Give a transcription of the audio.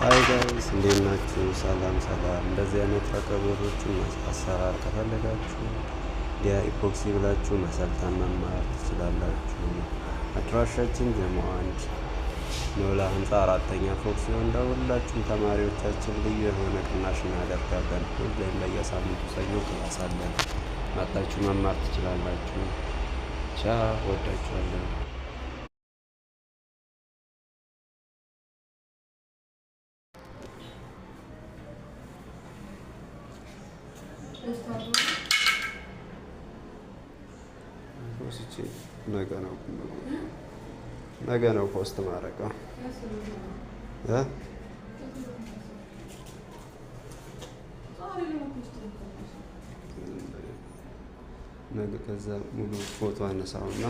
ሃይ ጋይስ እንዴት ናችሁ? ሰላም ሰላም። እንደዚህ አይነት ረከቦቶችን አሰራር ከፈለጋችሁ ዲያ ኢፖክሲ ብላችሁ መሰልጠን መማር ትችላላችሁ። አድራሻችን ጀሞ 1 ኖላ ህንፃ 4ኛ ፎቅ ሲሆን ለሁላችሁም ተማሪዎቻችን ልዩ የሆነ ቅናሽ እናደርጋለን። ሁሌም በየሳምንቱ ሰኞ ክላስ አለን። መጣችሁ መማር ትችላላችሁ። ቻው፣ ወዳችኋለሁ። ነገ ነው ፖስት ማድረገው። ነገ ከዛ ሙሉ ፎቶ አነሳውና